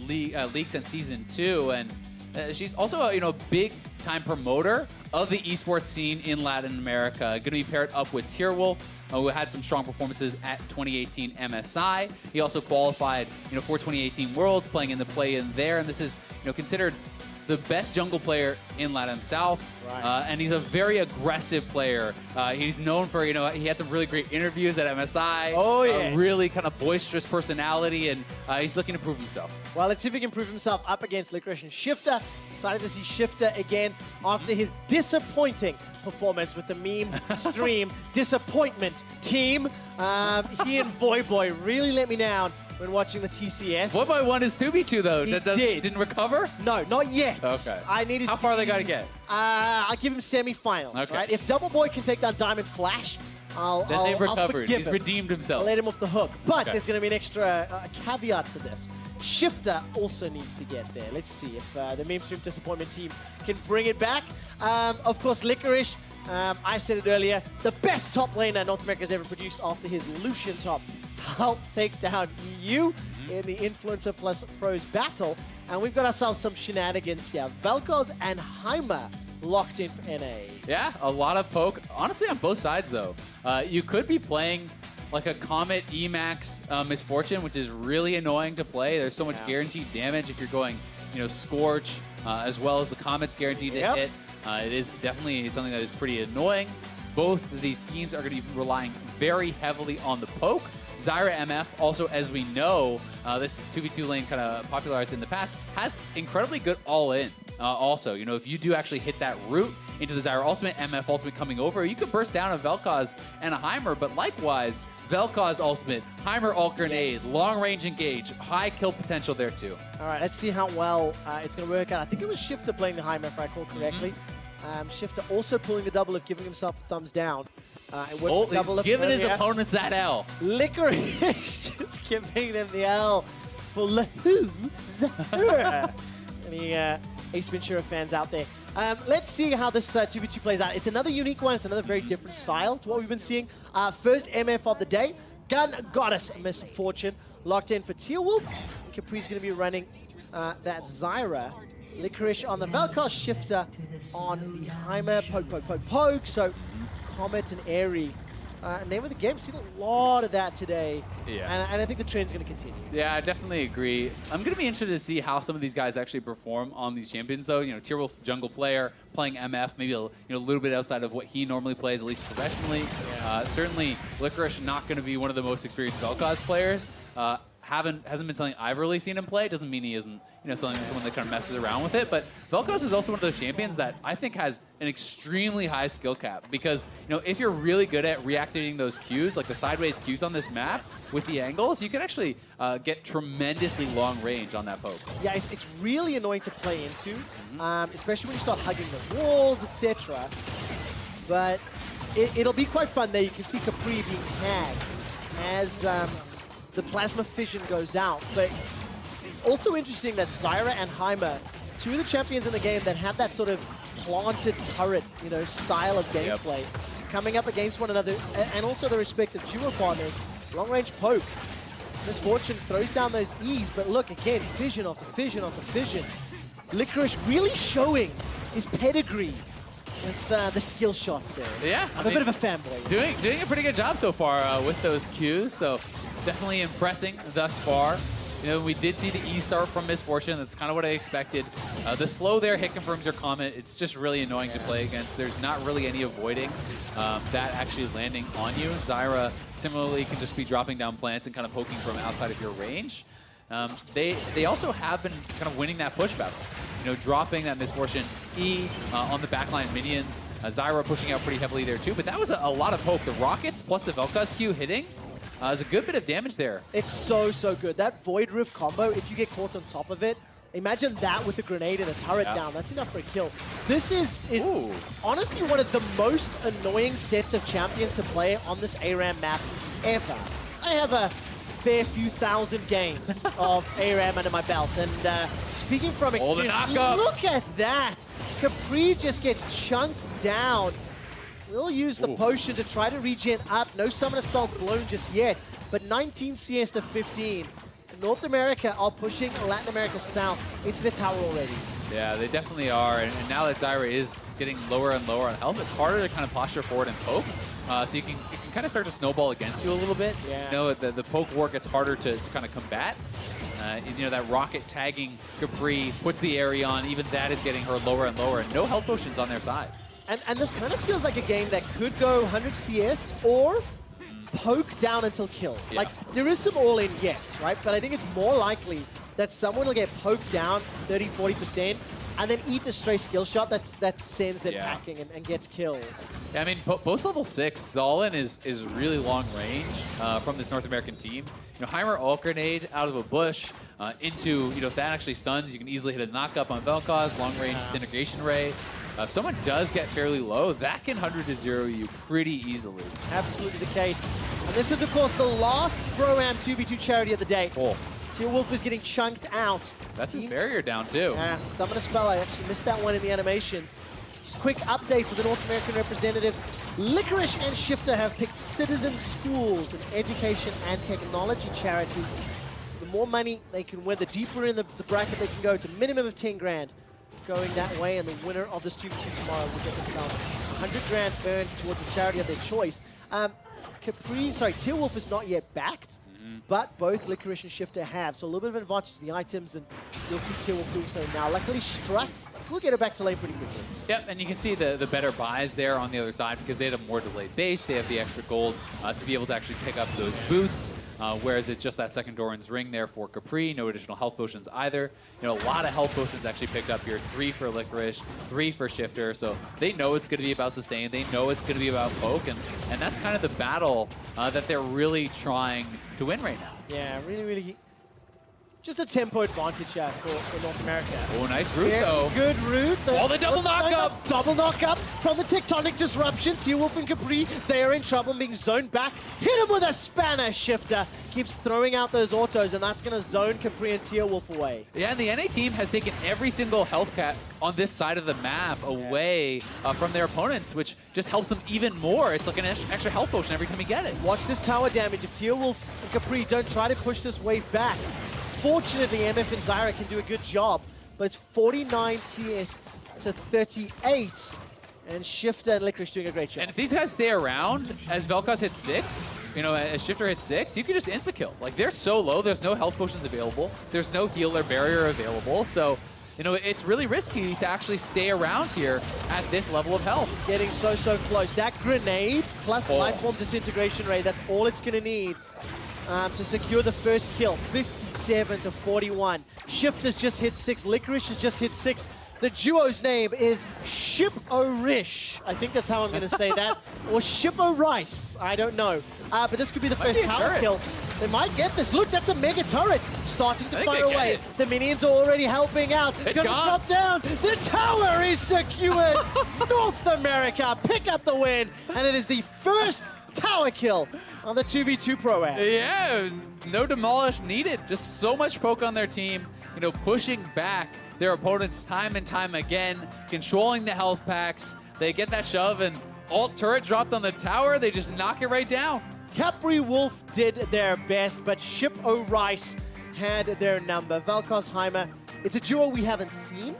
league since season 2, and she's also a big time promoter of the esports scene in Latin America. Going to be paired up with Tierwulf, who had some strong performances at 2018 MSI. He also qualified for 2018 Worlds, playing in the play-in there, and this is considered the best jungle player in LATAM South, right. And he's a very aggressive player. He's known for, he had some really great interviews at MSI. Oh, yeah. Really kind of boisterous personality, and he's looking to prove himself. Well, let's see if he can prove himself up against Licorice and Shiphtur. Excited to see Shiphtur again after his disappointing performance with the meme stream disappointment team. He and Voyboy really let me down when watching the TCS. Voyboy won his 2v2 though. Didn't recover? No, not yet. Okay. I need his How far they got to get? I'll give him semi-final. Okay. Right? If Double Boy can take down Diamond Flash, I'll forgive He's him. redeemed himself. I'll let him off the hook. But Okay. there's going to be an extra caveat to this. Shiphtur also needs to get there. Let's see if the meme stream disappointment team can bring it back. Of course, Licorice. I said it earlier, the best top laner North America has ever produced after his Lucian top helped take down EU in the Influencer plus Pros battle. And we've got ourselves some shenanigans here. Vel'Koz and Heimer locked in for NA. Yeah, a lot of poke. Honestly, on both sides, though. You could be playing like a Comet Emax Misfortune, which is really annoying to play. There's so much guaranteed damage if you're going, Scorch, as well as the Comet's guaranteed to hit. It is definitely something that is pretty annoying. Both of these teams are going to be relying very heavily on the poke. Zyra MF, also, as we know, this 2v2 lane kind of popularized in the past, has incredibly good all-in. Also, if you do actually hit that route into the Zyra ultimate, MF ultimate coming over, you could burst down a Vel'Koz and a Heimer, but likewise, Vel'Koz ultimate, Heimer ult grenade, long-range engage, high kill potential there too. All right, let's see how well it's going to work out. I think it was Shiphtur playing the Heimer, if I recall correctly. Shiphtur also pulling the double up, giving himself a thumbs down. He's giving his opponents that L. Licorice just giving them the L for Lahu Zahra. Any Ace Ventura fans out there. Let's see how this 2v2 plays out. It's another unique one. It's another very different style to what we've been seeing. First MF of the day, Gun Goddess Misfortune, locked in for Tierwulf. Capri's going to be running that Zyra. Licorice on the Vel'Koz, Shiphtur on the Heimer. Poke. So Comet and Airy. Name of the game, seen a lot of that today. Yeah. And I think the trend's going to continue. Yeah, I definitely agree. I'm going to be interested to see how some of these guys actually perform on these champions, though. Tierwulf, jungle player, playing MF, maybe a little bit outside of what he normally plays, at least professionally. Yeah. Certainly, Licorice not going to be one of the most experienced Vel'Koz players. Hasn't been something I've really seen him play. Doesn't mean he isn't, someone that kind of messes around with it. But Vel'Koz is also one of those champions that I think has an extremely high skill cap because, if you're really good at reactivating those Qs, like the sideways Qs on this map with the angles, you can actually get tremendously long range on that poke. Yeah, it's really annoying to play into, especially when you start hugging the walls, etc. But it'll be quite fun there. You can see Capri being tagged as the plasma fission goes out. But also interesting that Zyra and Heimer, two of the champions in the game that have that sort of planted turret, style of gameplay, coming up against one another, and also the respective duo partners. Long range poke. Misfortune throws down those E's, but look again, fission after fission after fission. Licorice really showing his pedigree with the skill shots there. Yeah, I'm a bit of a fanboy. Doing a pretty good job so far with those Qs, so definitely impressing thus far. We did see the E start from Misfortune. That's kind of what I expected. The slow there hit confirms your comment. It's just really annoying to play against. There's not really any avoiding that actually landing on you. Zyra similarly can just be dropping down plants and kind of poking from outside of your range. They also have been kind of winning that push battle. Dropping that Misfortune E on the backline minions. Zyra pushing out pretty heavily there too, but that was a lot of poke. The rockets plus the Vel'Koz Q hitting. There's a good bit of damage there. It's so good. That Void Rift combo, if you get caught on top of it, imagine that with a grenade and a turret down. That's enough for a kill. This is honestly one of the most annoying sets of champions to play on this ARAM map ever. I have a fair few thousand games of ARAM under my belt, and speaking from experience, look at that. Capri just gets chunked down. We'll use the potion to try to regen up. No summoner spells blown just yet, but 19 CS to 15. North America are pushing Latin America south into the tower already. Yeah, they definitely are. And now that Zyra is getting lower and lower on health, it's harder to kind of posture forward and poke. So it can kind of start to snowball against you a little bit. Yeah. You know, the poke war gets harder to kind of combat. You know, that rocket tagging Capri puts the area on. Even that is getting her lower and lower, and no health potions on their side. And this kind of feels like a game that could go 100 CS or poke down until kill. Yeah. Like, there is some all-in, yes, right? But I think it's more likely that someone will get poked down 30-40% and then eat a stray skill shot that sends them packing and gets killed. Yeah, I mean, post level 6, the all-in is really long range from this North American team. You know, Heimer ult grenade out of a bush into, you know, if that actually stuns, you can easily hit a knock-up on Vel'Koz, long-range disintegration ray. If someone does get fairly low, that can 100-0 you pretty easily. Absolutely the case. And this is, of course, the last Pro-Am 2v2 charity of the day. Cool. Tierwulf is getting chunked out. That's his barrier down, too. Yeah, summon a spell. I actually missed that one in the animations. Just a quick update for the North American representatives. Licorice and Shiphtur have picked citizen schools, an education and technology charity. So the more money they can win, the deeper in the bracket they can go. It's a minimum of 10 grand going that way, and the winner of this 2v2 tomorrow will get themselves 100 grand earned towards a charity of their choice. Tierwulf is not yet backed, but both Licorice and Shiphtur have, so a little bit of an advantage to the items, and you'll see Tierwulf doing so now. Luckily, Strut will get it back to lane pretty quickly. Yep, and you can see the better buys there on the other side because they had a more delayed base. They have the extra gold to be able to actually pick up those boots, whereas it's just that second Doran's ring there for Capri. No additional health potions either. You know, a lot of health potions actually picked up here. 3 for Licorice, 3 for Shiphtur. So they know it's going to be about sustain. They know it's going to be about poke, and that's kind of the battle that they're really trying to win right now. Yeah, really just a tempo advantage for North America. Oh, nice root, though. Good root. Oh, the double knock-up! Double knock-up from the tectonic disruption. Tierwulf and Capri, they are in trouble, being zoned back. Hit him with a spanner. Shiphtur keeps throwing out those autos, and that's going to zone Capri and Tierwulf away. Yeah, and the NA team has taken every single health cap on this side of the map away from their opponents, which just helps them even more. It's like an extra health potion every time you get it. Watch this tower damage. If Tierwulf and Capri don't try to push this wave back, fortunately, MF and Zyra can do a good job, but it's 49 CS to 38, and Shiphtur and Licorice doing a great job. And if these guys stay around, as Vel'Koz hits 6, you know, as Shiphtur hits 6, you can just insta-kill. Like, they're so low, there's no health potions available, there's no healer barrier available, so, you know, it's really risky to actually stay around here at this level of health. Getting so close. That grenade plus Lifeform disintegration ray, that's all it's going to need to secure the first kill. 57 to 41. Shiphtur's just hit 6. Licorice has just hit 6. The duo's name is Shiporice. I think that's how I'm going to say that. Or Shiporice. I don't know. But this could be the first tower kill. They might get this. Look, that's a mega turret starting to fire away. The minions are already helping out. It's gonna gone. drop down. The tower is secured. North America pick up the win. And it is the first tower kill on the 2v2 Pro-Am. Yeah, no demolish needed. Just so much poke on their team, you know, pushing back their opponents time and time again, controlling the health packs. They get that shove and alt turret dropped on the tower. They just knock it right down. Capriwulf did their best, but Shiporice had their number. Vel'Koz, Heimer, it's a duo we haven't seen,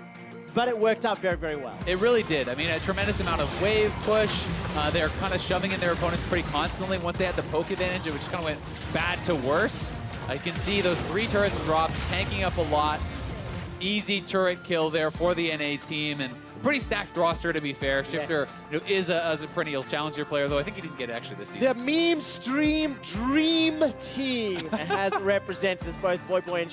but it worked out very well. It really did. I mean, a tremendous amount of wave push. They're kind of shoving in their opponents pretty constantly. Once they had the poke advantage, it just kind of went bad to worse. You can see those 3 turrets dropped, tanking up a lot. Easy turret kill there for the NA team, and pretty stacked roster, to be fair. Shiphtur, you know, is a perennial challenger player, though I think he didn't get it actually this season. The meme stream dream team has represented us both, Boy and